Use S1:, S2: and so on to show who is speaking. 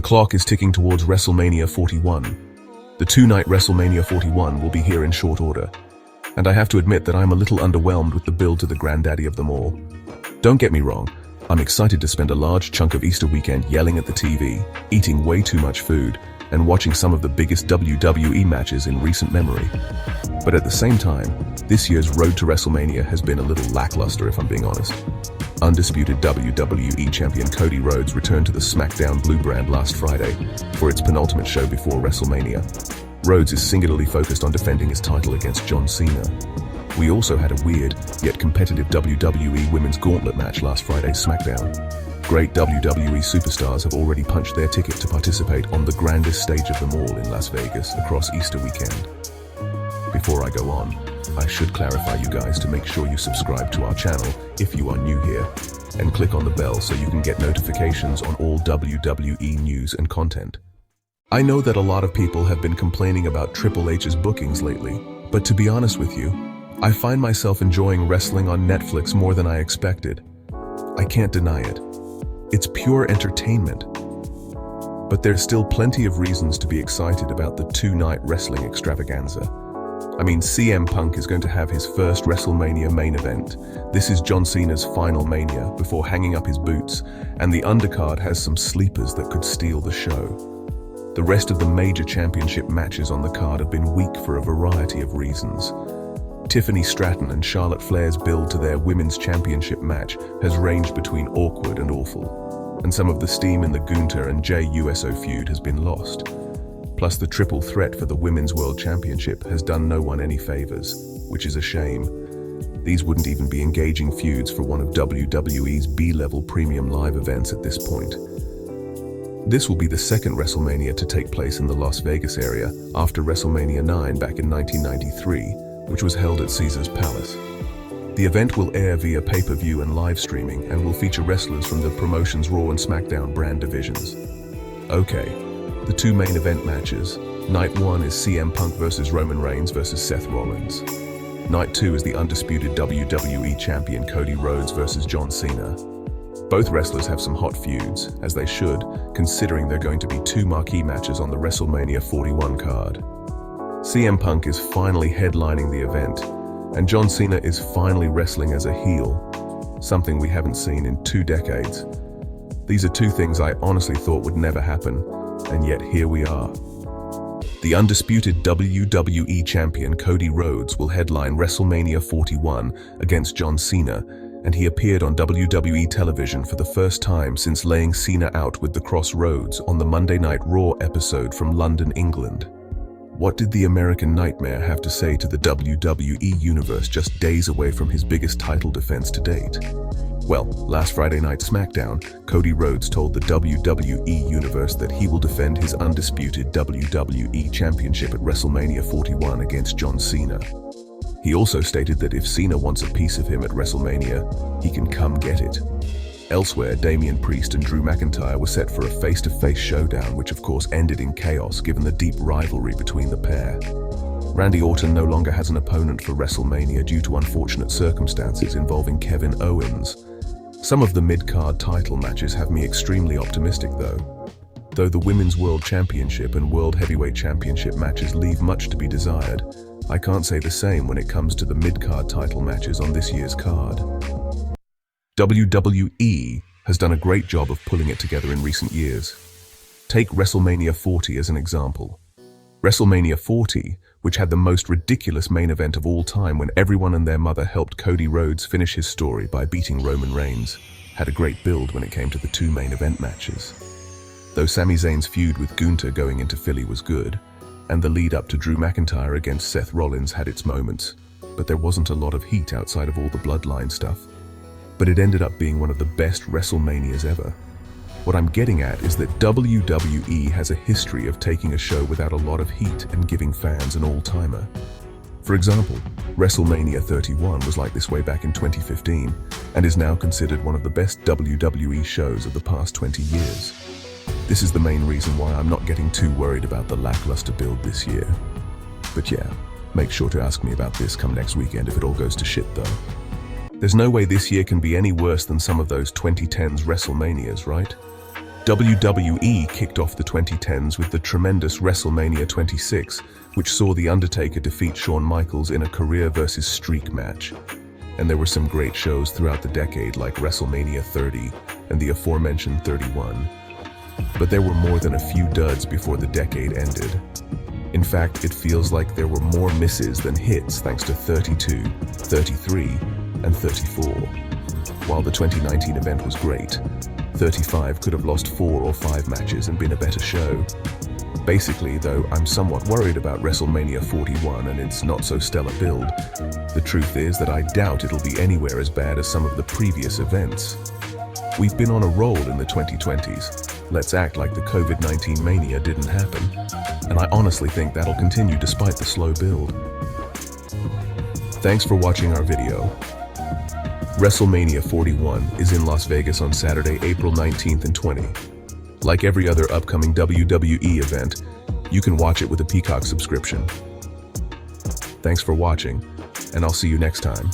S1: clock is ticking towards WrestleMania 41. The two-night WrestleMania 41 will be here in short order, and I have to admit that I'm a little underwhelmed with the build to the granddaddy of them all. Don't get me wrong, I'm excited to spend a large chunk of Easter weekend yelling at the TV, eating way too much food, and watching some of the biggest WWE matches in recent memory. But at the same time, this year's road to WrestleMania has been a little lackluster, if I'm being honest. Undisputed WWE Champion Cody Rhodes returned to the SmackDown Blue brand last Friday for its penultimate show before WrestleMania. Rhodes is singularly focused on defending his title against John Cena. We also had a weird, yet competitive WWE Women's Gauntlet match last Friday's SmackDown. Great WWE superstars have already punched their ticket to participate on the grandest stage of them all in Las Vegas across Easter weekend. Before I go on, I should clarify you guys to make sure you subscribe to our channel if you are new here, and click on the bell so you can get notifications on all WWE news and content. I know that a lot of people have been complaining about Triple H's bookings lately, but to be honest with you, I find myself enjoying wrestling on Netflix more than I expected. I can't deny it. It's pure entertainment. But there's still plenty of reasons to be excited about the two-night wrestling extravaganza. I mean, CM Punk is going to have his first WrestleMania main event. This is John Cena's final Mania before hanging up his boots, and the undercard has some sleepers that could steal the show. The rest of the major championship matches on the card have been weak for a variety of reasons. Tiffany Stratton and Charlotte Flair's build to their women's championship match has ranged between awkward and awful, and some of the steam in the Gunther and Jey Uso feud has been lost. Plus, the triple threat for the Women's World Championship has done no one any favors, which is a shame. These wouldn't even be engaging feuds for one of WWE's B-level premium live events at this point. This will be the second WrestleMania to take place in the Las Vegas area after WrestleMania 9 back in 1993, which was held at Caesars Palace. The event will air via pay-per-view and live streaming and will feature wrestlers from the promotion's Raw and SmackDown brand divisions. Okay. The two main event matches. Night 1 is CM Punk versus Roman Reigns versus Seth Rollins. Night 2 is the undisputed WWE Champion Cody Rhodes versus John Cena. Both wrestlers have some hot feuds, as they should, considering they're going to be two marquee matches on the WrestleMania 41 card. CM Punk is finally headlining the event, and John Cena is finally wrestling as a heel, something we haven't seen in 2 decades. These are two things I honestly thought would never happen, and yet here we are. The undisputed WWE Champion Cody Rhodes will headline WrestleMania 41 against John Cena, and he appeared on WWE television for the first time since laying Cena out with the Crossroads on the Monday Night Raw episode from London, England. What did the American Nightmare have to say to the WWE Universe just days away from his biggest title defense to date? Well, last Friday night SmackDown, Cody Rhodes told the WWE Universe that he will defend his undisputed WWE Championship at WrestleMania 41 against John Cena. He also stated that if Cena wants a piece of him at WrestleMania, he can come get it. Elsewhere, Damian Priest and Drew McIntyre were set for a face-to-face showdown, which of course ended in chaos given the deep rivalry between the pair. Randy Orton no longer has an opponent for WrestleMania due to unfortunate circumstances involving Kevin Owens. Some of the mid-card title matches have me extremely optimistic though. Though the Women's World Championship and World Heavyweight Championship matches leave much to be desired, I can't say the same when it comes to the mid-card title matches on this year's card. WWE has done a great job of pulling it together in recent years. Take WrestleMania 40 as an example. WrestleMania 40, which had the most ridiculous main event of all time when everyone and their mother helped Cody Rhodes finish his story by beating Roman Reigns, had a great build when it came to the two main event matches. Though Sami Zayn's feud with Gunther going into Philly was good, and the lead up to Drew McIntyre against Seth Rollins had its moments, but there wasn't a lot of heat outside of all the bloodline stuff. But it ended up being one of the best WrestleManias ever. What I'm getting at is that WWE has a history of taking a show without a lot of heat and giving fans an all-timer. For example, WrestleMania 31 was like this way back in 2015 and is now considered one of the best WWE shows of the past 20 years. This is the main reason why I'm not getting too worried about the lackluster build this year. But yeah, make sure to ask me about this come next weekend if it all goes to shit though. There's no way this year can be any worse than some of those 2010s WrestleManias, right? WWE kicked off the 2010s with the tremendous WrestleMania 26, which saw The Undertaker defeat Shawn Michaels in a career versus streak match. And there were some great shows throughout the decade like WrestleMania 30 and the aforementioned 31. But there were more than a few duds before the decade ended. In fact, it feels like there were more misses than hits thanks to 32, 33, and 34. While the 2019 event was great, 35 could have lost 4 or 5 matches and been a better show. Basically, though, I'm somewhat worried about WrestleMania 41 and its not-so-stellar build. The truth is that I doubt it'll be anywhere as bad as some of the previous events. We've been on a roll in the 2020s. Let's act like the COVID-19 mania didn't happen. And I honestly think that'll continue despite the slow build. Thanks for watching our video. WrestleMania 41 is in Las Vegas on Saturday, April 19th and 20. Like every other upcoming WWE event, you can watch it with a Peacock subscription. Thanks for watching, and I'll see you next time.